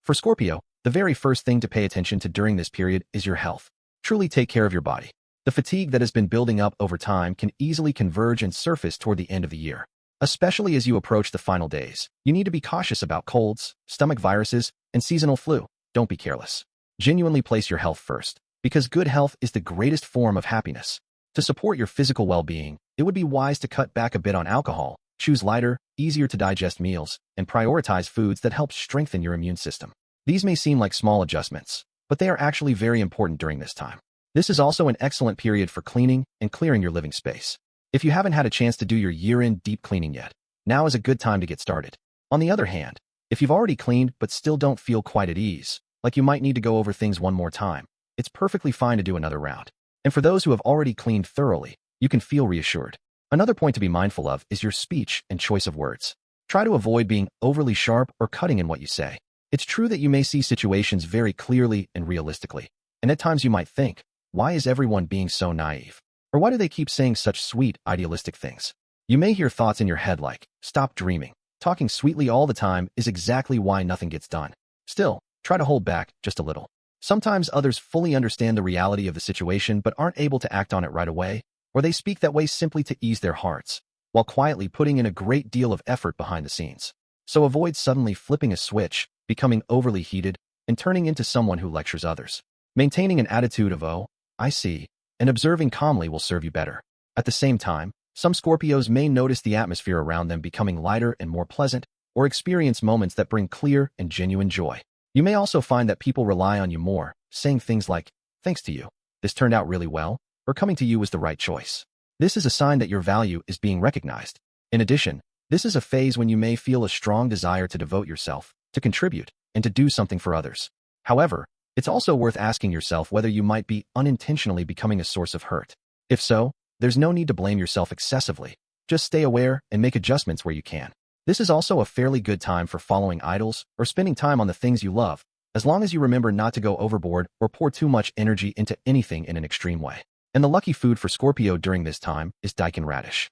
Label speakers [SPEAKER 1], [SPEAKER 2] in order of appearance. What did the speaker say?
[SPEAKER 1] For Scorpio, the very first thing to pay attention to during this period is your health. Truly take care of your body. The fatigue that has been building up over time can easily converge and surface toward the end of the year. Especially as you approach the final days, you need to be cautious about colds, stomach viruses, and seasonal flu. Don't be careless. Genuinely place your health first, because good health is the greatest form of happiness. To support your physical well-being, it would be wise to cut back a bit on alcohol, choose lighter, easier to digest meals, and prioritize foods that help strengthen your immune system. These may seem like small adjustments, but they are actually very important during this time. This is also an excellent period for cleaning and clearing your living space. If you haven't had a chance to do your year-end deep cleaning yet, now is a good time to get started. On the other hand, if you've already cleaned but still don't feel quite at ease, like you might need to go over things one more time, it's perfectly fine to do another round. And for those who have already cleaned thoroughly, you can feel reassured. Another point to be mindful of is your speech and choice of words. Try to avoid being overly sharp or cutting in what you say. It's true that you may see situations very clearly and realistically, and at times you might think, why is everyone being so naive? Or why do they keep saying such sweet, idealistic things? You may hear thoughts in your head like, stop dreaming. Talking sweetly all the time is exactly why nothing gets done. Still, try to hold back just a little. Sometimes others fully understand the reality of the situation but aren't able to act on it right away, or they speak that way simply to ease their hearts, while quietly putting in a great deal of effort behind the scenes. So avoid suddenly flipping a switch, becoming overly heated, and turning into someone who lectures others. Maintaining an attitude of, oh, I see, and observing calmly will serve you better. At the same time, some Scorpios may notice the atmosphere around them becoming lighter and more pleasant, or experience moments that bring clear and genuine joy. You may also find that people rely on you more, saying things like, thanks to you, this turned out really well, or coming to you was the right choice. This is a sign that your value is being recognized. In addition, this is a phase when you may feel a strong desire to devote yourself, to contribute, and to do something for others. However, it's also worth asking yourself whether you might be unintentionally becoming a source of hurt. If so, there's no need to blame yourself excessively. Just stay aware and make adjustments where you can. This is also a fairly good time for following idols or spending time on the things you love, as long as you remember not to go overboard or pour too much energy into anything in an extreme way. And the lucky food for Scorpio during this time is daikon radish.